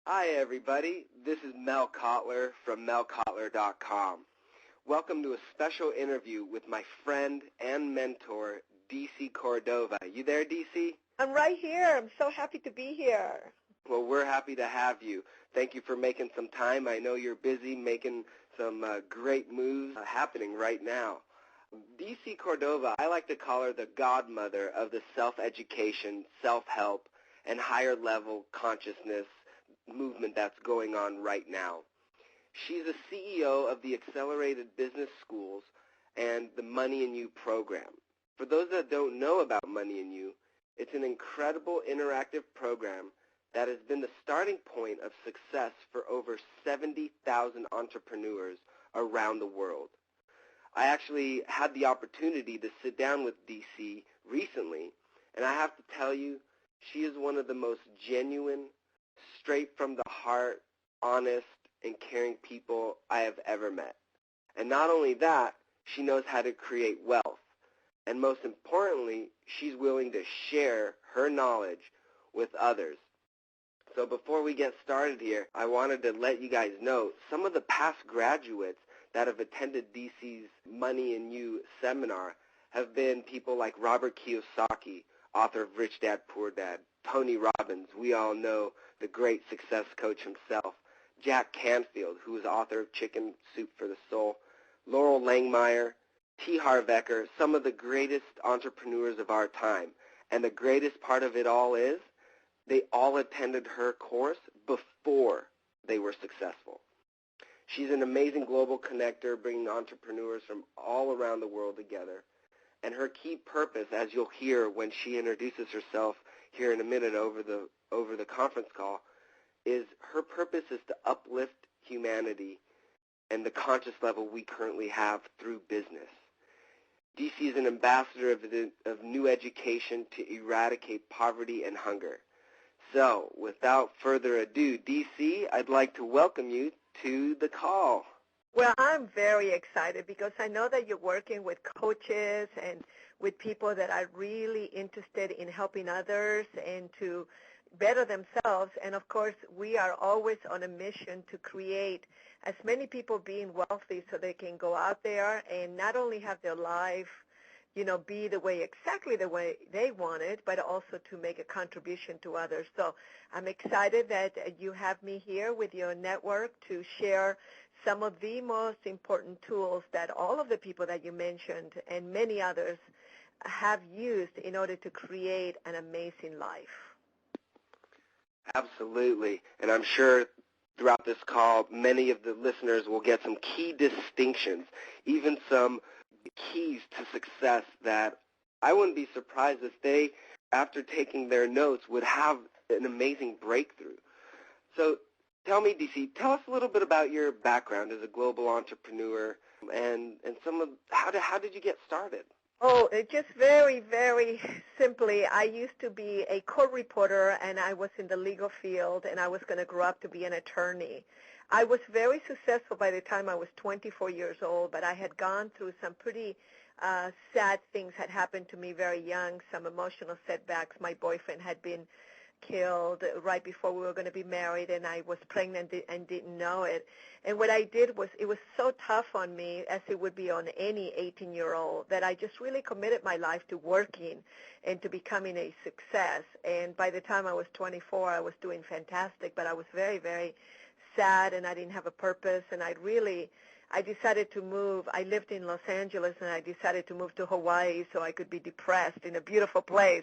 Hi, everybody. This is Mel Kotler from melkotler.com. Welcome to a special interview with my friend and mentor, DC Cordova. You there, DC? I'm right here. I'm so happy to be here. Well, we're happy to have you. Thank you for making some time. I know you're busy making some great moves happening right now. DC Cordova, I like to call her the godmother of the self-education, self-help, and higher-level consciousness movement that's going on right now. She's the CEO of the Accelerated Business Schools and the Money in You program. For those that don't know about Money in You, it's an incredible interactive program that has been the starting point of success for over 70,000 entrepreneurs around the world. I actually had the opportunity to sit down with DC recently, and I have to tell you, she is one of the most genuine, straight from the heart, honest, and caring people I have ever met. And not only that, she knows how to create wealth. And most importantly, she's willing to share her knowledge with others. So before we get started here, I wanted to let you guys know some of the past graduates that have attended DC's Money in You seminar have been people like Robert Kiyosaki, author of Rich Dad, Poor Dad, Tony Robbins, we all know, the great success coach himself, Jack Canfield, who is author of Chicken Soup for the Soul, Laurel Langmeyer, T. Harv Eker, some of the greatest entrepreneurs of our time. And the greatest part of it all is they all attended her course before they were successful. She's an amazing global connector, bringing entrepreneurs from all around the world together. And her key purpose, as you'll hear when she introduces herself here in a minute over the conference call, is her purpose is to uplift humanity and the conscious level we currently have through business. DC is an ambassador of new education to eradicate poverty and hunger. So, without further ado, DC, I'd like to welcome you to the call. Well, I'm very excited because I know that you're working with coaches and with people that are really interested in helping others and to better themselves. And, of course, we are always on a mission to create as many people being wealthy so they can go out there and not only have their life, be exactly the way they want it, but also to make a contribution to others. So I'm excited that you have me here with your network to share some of the most important tools that all of the people that you mentioned and many others have used in order to create an amazing life. Absolutely. And I'm sure throughout this call, many of the listeners will get some key distinctions, even some keys to success that I wouldn't be surprised if they, after taking their notes, would have an amazing breakthrough. So tell me, DC, tell us a little bit about your background as a global entrepreneur and some of how did you get started? Oh, just very, very simply, I used to be a court reporter, and I was in the legal field, and I was going to grow up to be an attorney. I was very successful by the time I was 24 years old, but I had gone through some pretty sad things had happened to me very young, some emotional setbacks. My boyfriend had been killed right before we were going to be married, and I was pregnant and didn't know it. And what I did was, it was so tough on me, as it would be on any 18-year-old, that I just really committed my life to working and to becoming a success. And by the time I was 24, I was doing fantastic, but I was very, very sad, and I didn't have a purpose, and I decided to move. I lived in Los Angeles, and I decided to move to Hawaii so I could be depressed in a beautiful place,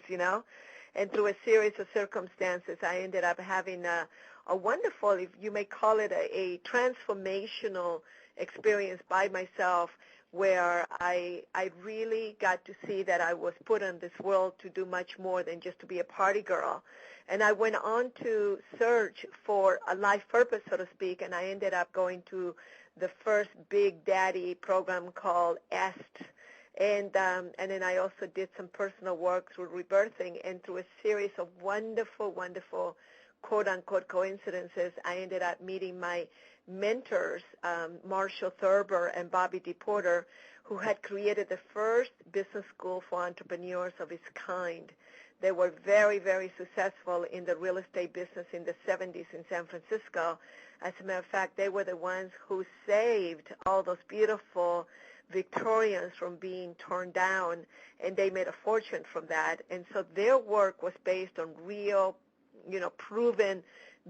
And through a series of circumstances, I ended up having a wonderful, if you may call it a transformational experience by myself, where I really got to see that I was put on this world to do much more than just to be a party girl. And I went on to search for a life purpose, so to speak, and I ended up going to the first Big Daddy program called EST. And then I also did some personal work through rebirthing, and through a series of wonderful, wonderful, quote-unquote coincidences, I ended up meeting my mentors, Marshall Thurber and Bobby DePorter, who had created the first business school for entrepreneurs of its kind. They were very, very successful in the real estate business in the 70s in San Francisco. As a matter of fact, they were the ones who saved all those beautiful Victorians from being torn down, and they made a fortune from that. And so their work was based on real, proven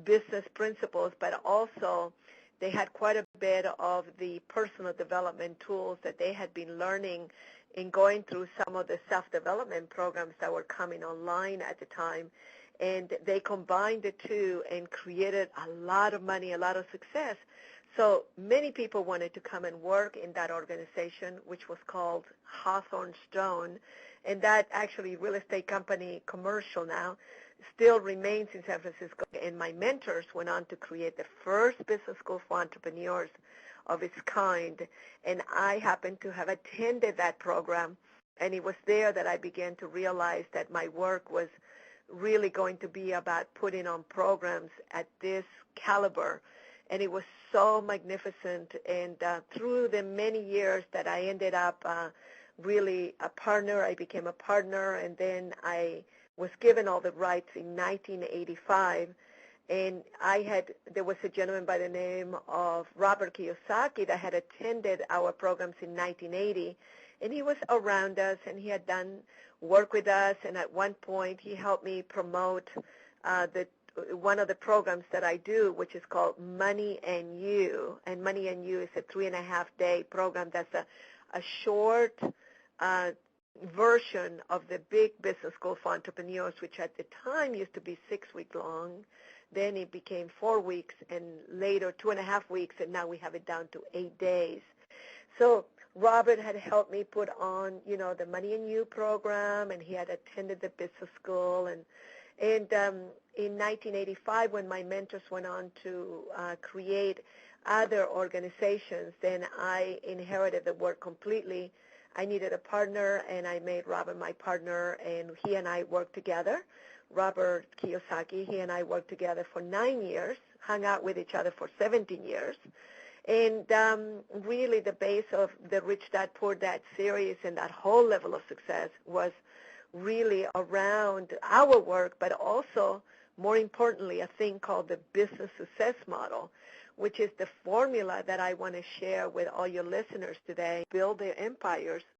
business principles, but also they had quite a bit of the personal development tools that they had been learning in going through some of the self-development programs that were coming online at the time. And they combined the two and created a lot of money, a lot of success. So many people wanted to come and work in that organization, which was called Hawthorne Stone. And that actually real estate company, commercial now, still remains in San Francisco. And my mentors went on to create the first business school for entrepreneurs of its kind. And I happened to have attended that program. And it was there that I began to realize that my work was really going to be about putting on programs at this caliber. And it was so magnificent. And through the many years that I ended up really a partner, I became a partner, and then I was given all the rights in 1985. And there was a gentleman by the name of Robert Kiyosaki that had attended our programs in 1980. And he was around us, and he had done work with us. And at one point, he helped me promote one of the programs that I do, which is called Money and You. And Money and You is a 3.5-day program that's a short version of the big business school for entrepreneurs, which at the time used to be 6 weeks long. Then it became 4 weeks, and later 2.5 weeks, and now we have it down to 8 days. So Robert had helped me put on, the Money and You program, and he had attended the business school. And in 1985, when my mentors went on to create other organizations, then I inherited the work completely. I needed a partner, and I made Robert my partner, and he and I worked together. Robert Kiyosaki, he and I worked together for 9 years, hung out with each other for 17 years. And really the base of the Rich Dad, Poor Dad series and that whole level of success was really around our work, but also, more importantly, a thing called the business success model, which is the formula that I want to share with all your listeners today. Build their empires